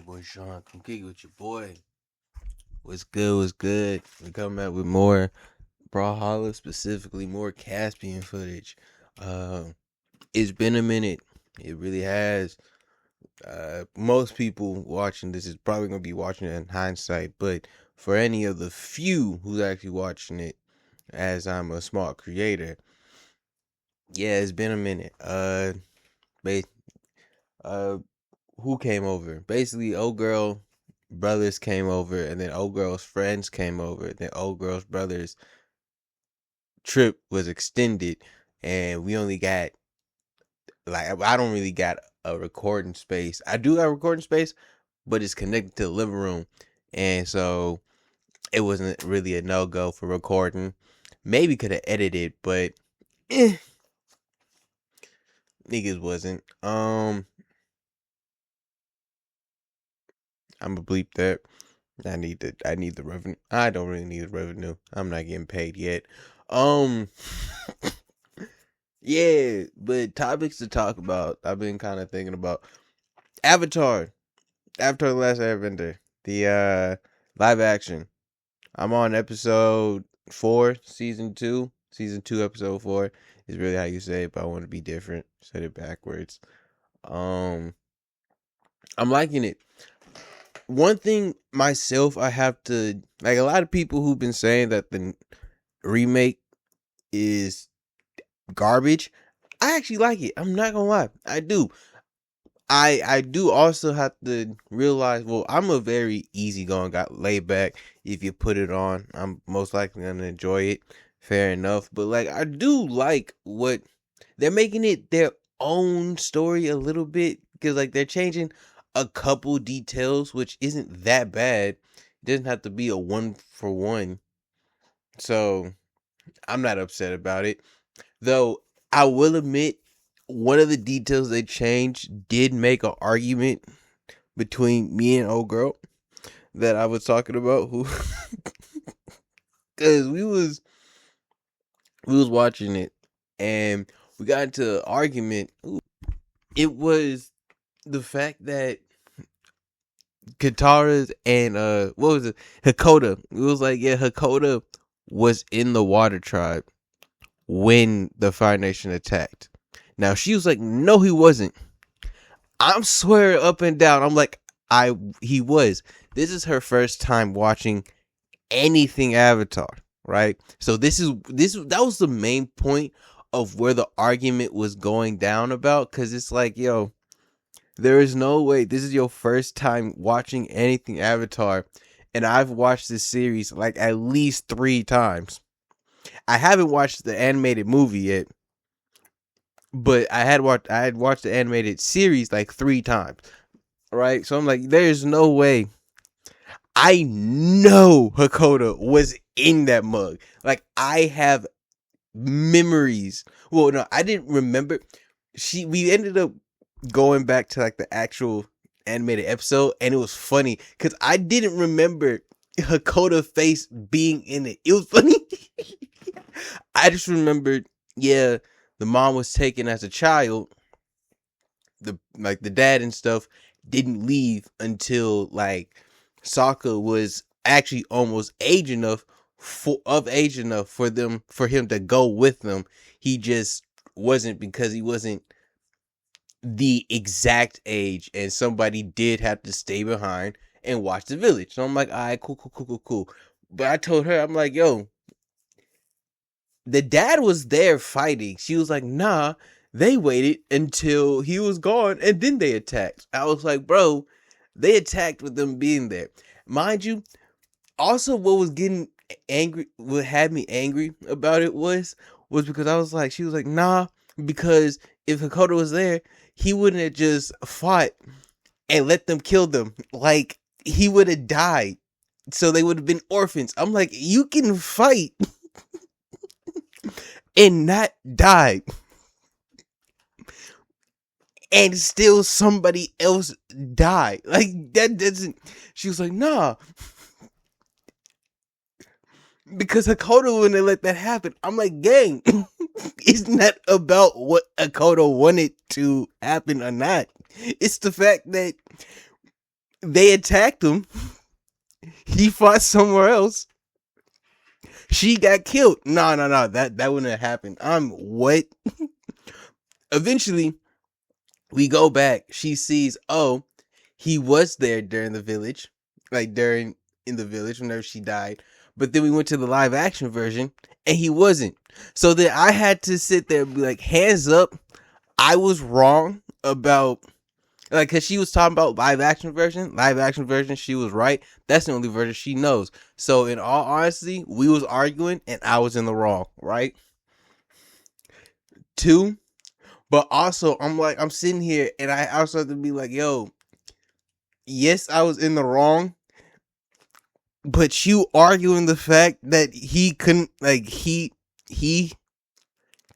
boy Sean. Come kick it with your boy. What's good? What's good? We coming back with more Brawlhalla, specifically more Caspian footage. Uh, it's been a minute. It really has. Most people watching this is probably gonna be watching it in hindsight, but for any of the few who's actually watching it, as I'm a small creator, yeah, it's been a minute. Ba- uh, who came over? Basically, old girl brothers came over, and then old girl's friends came over. Then old girl's brothers trip was extended, and we only got I don't really got a recording space. I do have a recording space, but it's connected to the living room, and so it wasn't really a no go for recording. Maybe could have edited, but niggas wasn't. I'm gonna bleep that. I need the revenue. I don't really need the revenue. I'm not getting paid yet. Um yeah, but topics to talk about. I've been kind of thinking about Avatar. Avatar the Last Airbender. The live action. I'm on episode 4, season 2. Season 2, episode 4 is really how you say it, but I want to be different. Said it backwards. Um I'm liking it. One thing myself I have to like, a lot of people who've been saying that the remake is garbage. I actually like it. I'm not gonna lie. I do. I do also have to realize, well, I'm a very easygoing guy, laid back. If you put it on, I'm most likely gonna enjoy it. Fair enough. But like, I do like what they're making it their own story a little bit, because like they're changing a couple details, which isn't that bad. It doesn't have to be a one for one. So I'm not upset about it. Though I will admit, one of the details they changed did make an argument between me and old girl that I was talking about, who because we was watching it and we got into an argument. It was the fact that Katara's and what was it? Hakoda. It was like, yeah, Hakoda was in the Water Tribe when the Fire Nation attacked. Now she was like, no, he wasn't. I'm swearing up and down. I'm like, he was. This is her first time watching anything Avatar, right? So that was the main point of where the argument was going down about, because it's like, yo, there is no way this is your first time watching anything Avatar, and I've watched this series like at least 3 times. I haven't watched the animated movie yet, but I had watched the animated series like 3 times. Right? So I'm like, there's no way. I know Hakoda was in that mug. Like, I have memories. Well, no, I didn't remember. We ended up going back to like the actual animated episode, and it was funny because I didn't remember Hakoda's face being in it. It was funny. I just remembered, yeah, the mom was taken as a child. The dad and stuff didn't leave until like Sokka was actually almost age enough for him to go with them. He just wasn't, because he wasn't the exact age, and somebody did have to stay behind and watch the village. So I'm like, all right, cool. But I told her, I'm like, yo, the dad was there fighting. She was like, nah, they waited until he was gone and then they attacked. I was like, bro, they attacked with them being there. Mind you, also what was getting angry, what had me angry about it was because I was like, she was like, nah, because if Hakoda was there, he wouldn't have just fought and let them kill them. Like, he would have died. So they would have been orphans. I'm like, you can fight and not die, and still somebody else die. Like, that doesn't. She was like, nah, because Hakoda wouldn't let that happen. I'm like, gang, it's not about what Hakoda wanted to happen or not. It's the fact that They attacked him. He fought somewhere else. She got killed. No, no, no. That wouldn't have happened. I'm what? Eventually, we go back. She sees, oh, he was there during the village, like during in the village whenever she died. But then we went to the live action version, and he wasn't. So then I had to sit there and be like, hands up, I was wrong about like because she was talking about live action version. She was right. That's the only version she knows. So in all honesty, we was arguing, and I was in the wrong. Right? Two. But also, I'm sitting here, and I also have to be like, yo, yes, I was in the wrong, but you arguing the fact that he couldn't, like, he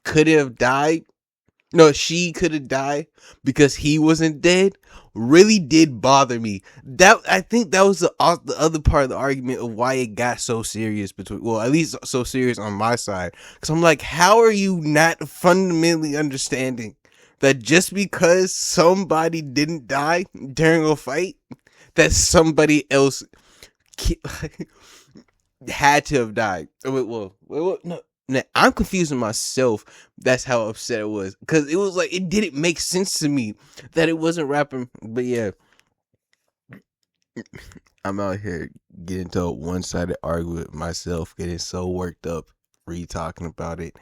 could have died. No, she could have died because he wasn't dead. Really did bother me. That I think that was the other part of the argument of why it got so serious between. Well, at least so serious on my side, because I'm like, how are you not fundamentally understanding that just because somebody didn't die during a fight, that somebody else had to have died. No, no, I'm confusing myself. That's how upset it was because it was like it didn't make sense to me that it wasn't rapping. But yeah, I'm out here getting to a one-sided argument with myself, getting so worked up, re-talking about it.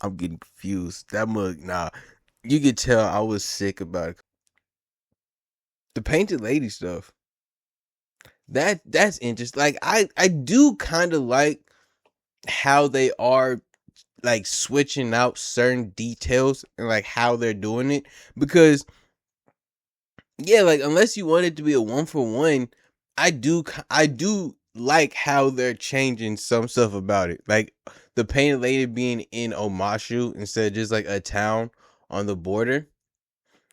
I'm getting confused. That mug, nah, you could tell I was sick about it. The painted lady stuff. That's interesting. Like I do kind of like how they are like switching out certain details and like how they're doing it because yeah, like unless you want it to be a one for one, I do like how they're changing some stuff about it. Like the painted lady being in Omashu instead of just like a town on the border.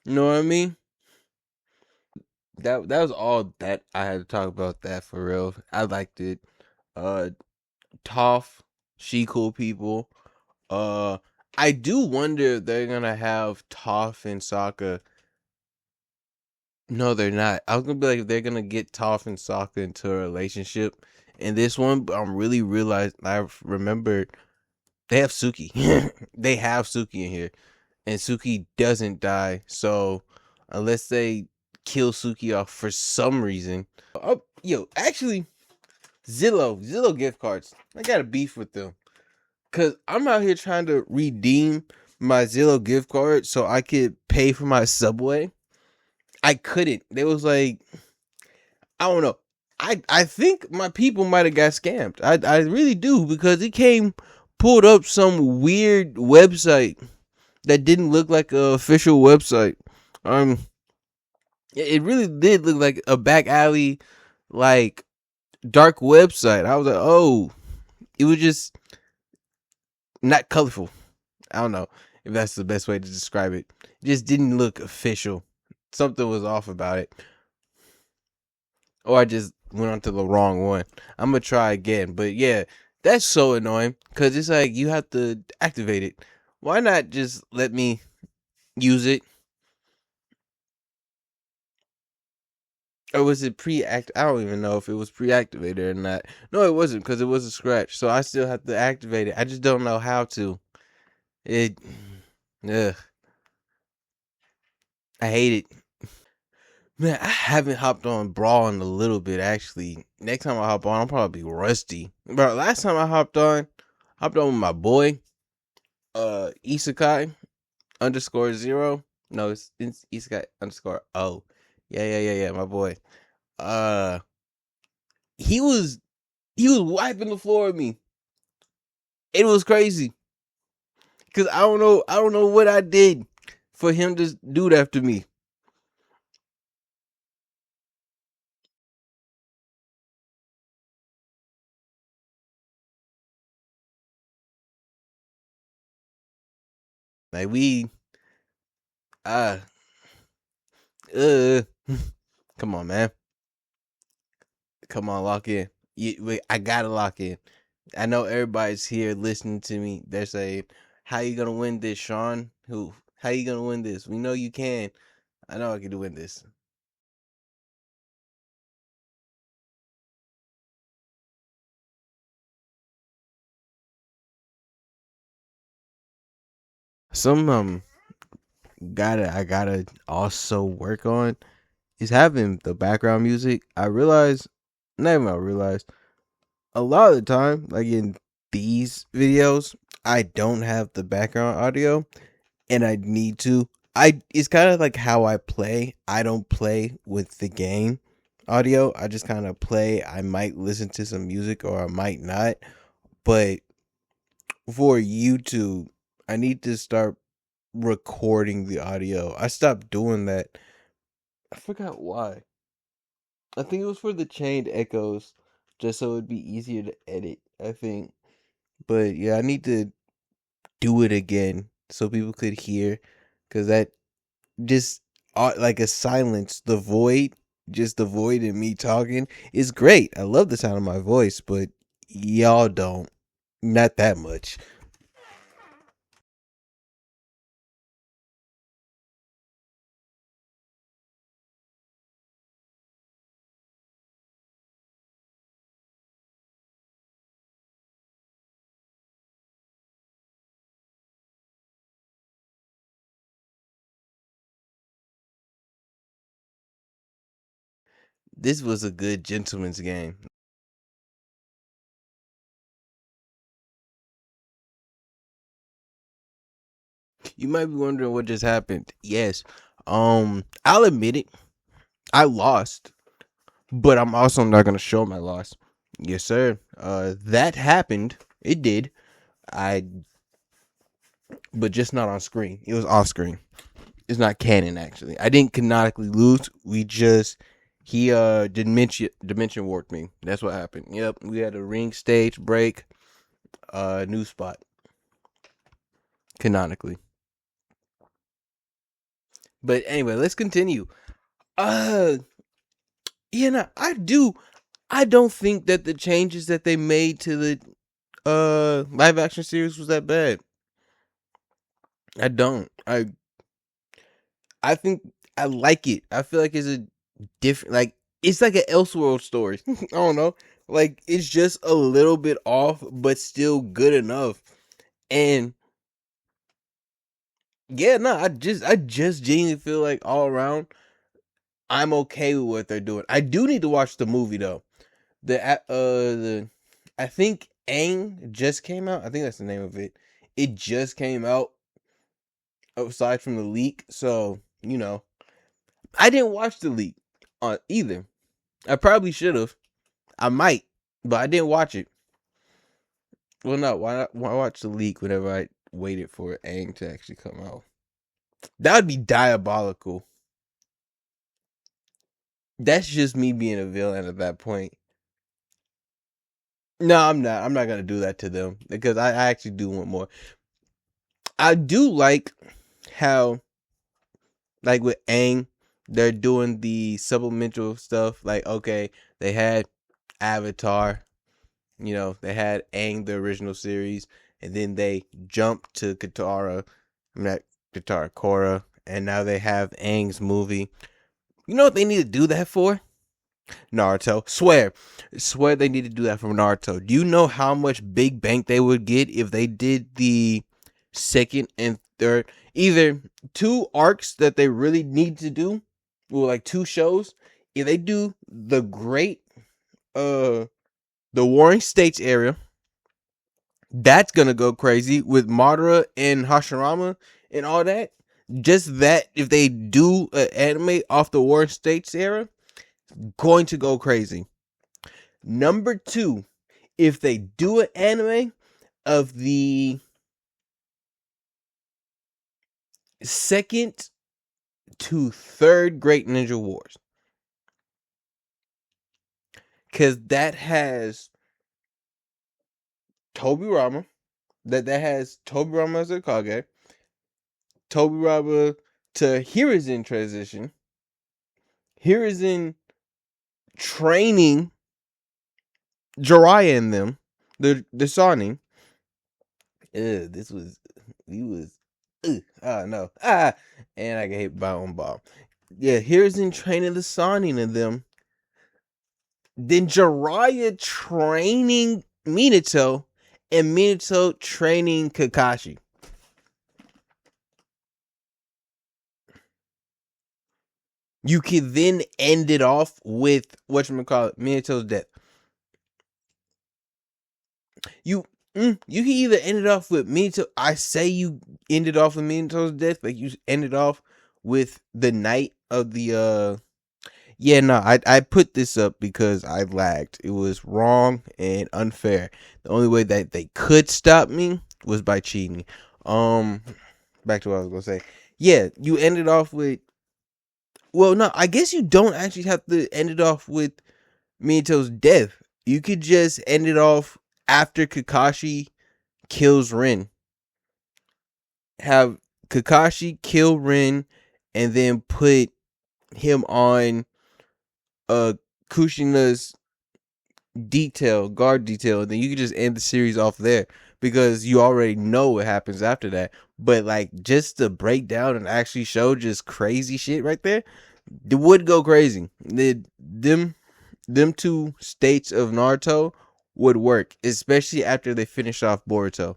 You know what I mean? That was all that I had to talk about that for real. I liked it. Uh Toph, she cool people. Uh, I do wonder if they're gonna have Toph and Sokka. No, they're not. I was gonna be like, if they're gonna get Toph and Sokka into a relationship in this one, but I'm really realized I've remembered they have Suki. They have Suki in here, and Suki doesn't die. So unless they kill Suki off for some reason, oh, yo, actually, Zillow gift cards. I got a beef with them. Cause I'm out here trying to redeem my Zillow gift card so I could pay for my Subway. I couldn't. They was like, I don't know. I think my people might have got scammed. I really do because it came pulled up some weird website that didn't look like a official website. Um, it really did look like a back alley, like dark website. I was like, oh, it was just not colorful. I don't know if that's the best way to describe it. It just didn't look official. Something was off about it. Or I just went onto the wrong one. I'm gonna try again. But yeah, that's so annoying. Cause it's like you have to activate it. Why not just let me use it? Or was it pre-act? I don't even know if it was pre-activated or not. No, it wasn't because it was a scratch. So I still have to activate it. I just don't know how to. It. Ugh. I hate it. Man, I haven't hopped on Brawl in a little bit actually. Next time I hop on, I'll probably be rusty. But last time I hopped on with my boy, Isekai underscore zero. No, it's Isekai underscore O. Yeah, my boy. Uh he was wiping the floor with me. It was crazy. Cause I don't know what I did for him to do that to me. Like we uh uh come on, man. Come on, lock in. Wait, I gotta lock in. I know everybody's here listening to me. They're saying, "How you gonna win this, Sean? Who? How you gonna win this? We know you can. I know I can win this." Some I gotta also work on is having the background music. I realize, not even I realize, a lot of the time, like in these videos, I don't have the background audio, and I need to. It's kind of like how I play. I don't play with the game audio. I just kind of play. I might listen to some music or I might not. But for YouTube, I need to start recording the audio. I stopped doing that. I forgot why. I think it was for the chained echoes, just so it'd be easier to edit, I think. But yeah, I need to do it again so people could hear, because that just like a silence, just the void in me talking is great. I love the sound of my voice, but y'all don't, not that much. This was a good gentleman's game. You might be wondering what just happened. Yes, I'll admit it. I lost, but I'm also not gonna show my loss. Yes, sir. That happened. It did. I, but just not on screen. It was off screen. It's not canon actually. I didn't canonically lose. We just he dimension warped me. That's what happened. Yep, we had a ring stage break. New spot canonically. But anyway, let's continue. Uh, yeah, no, I do. I don't think that the changes that they made to the live action series was that bad. I don't. I think I like it. I feel like it's a different, like it's like an Elseworld story. I don't know. Like it's just a little bit off, but still good enough. And yeah, no, I just genuinely feel like all around, I'm okay with what they're doing. I do need to watch the movie though. The I think Aang just came out. I think that's the name of it. It just came out aside from the leak. So, I didn't watch the leak either. I probably should have. I might, but I didn't watch it. Well, no, why not? Why watch the leak whenever I waited for Aang to actually come out? That would be diabolical. That's just me being a villain at that point. No, I'm not. I'm not gonna do that to them because I actually do want more. I do like how, like with Aang, they're doing the supplemental stuff. Like, okay, they had Avatar, they had Aang the original series, and then they jumped to Katara. I'm not Katara, Korra, and now they have Aang's movie. You know what they need to do that for? Naruto. Swear they need to do that for Naruto. Do you know how much big bank they would get if they did the second and third, either two arcs that they really need to do, or like two shows? If they do uh the Warring States area, that's gonna go crazy with Madara and Hashirama and all that. Just that, if they do an anime off the Warring States era, going to go crazy. Number two, if they do an anime of the second to third Great Ninja Wars, because that has Tobirama, that has Tobirama as a Kage, Tobirama to Hiruzen transition, Hiruzen training Jiraiya and them, the Sonic. This was we was oh no and I got hit by one ball. Yeah, Hiruzen training the Sonic and them. Then Jiraiya training Minato and Minato training Kakashi. You can then end it off with whatchamacallit, Minato's death. You you can either end it off with Minato. I say you end it off with Minato's death, like you end it off with the night of the yeah, no, I put this up because I lagged. It was wrong and unfair. The only way that they could stop me was by cheating. Back to what I was gonna say. Yeah, you ended off with. Well, no, I guess you don't actually have to end it off with Minato's death. You could just end it off after Kakashi kills Rin. Have Kakashi kill Rin, and then put him on Kushina's guard detail, and then you can just end the series off there because you already know what happens after that. But like, just to break down and actually show just crazy shit right there, it would go crazy. Them two states of Naruto would work, especially after they finish off Boruto.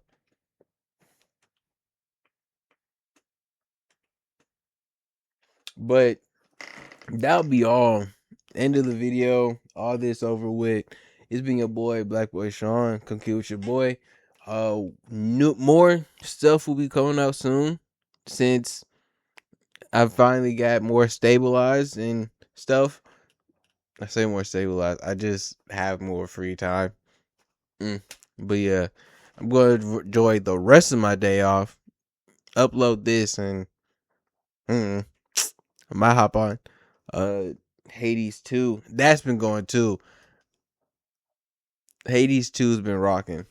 But that'll be all. End of the video. All this over with. It's been your boy, Black Boy Sean. Come kill with your boy. More stuff will be coming out soon since I finally got more stabilized and stuff. I say more stabilized. I just have more free time. But yeah, I'm going to enjoy the rest of my day off. Upload this and I might hop on. Hades 2. That's been going too. Hades 2 has been rocking.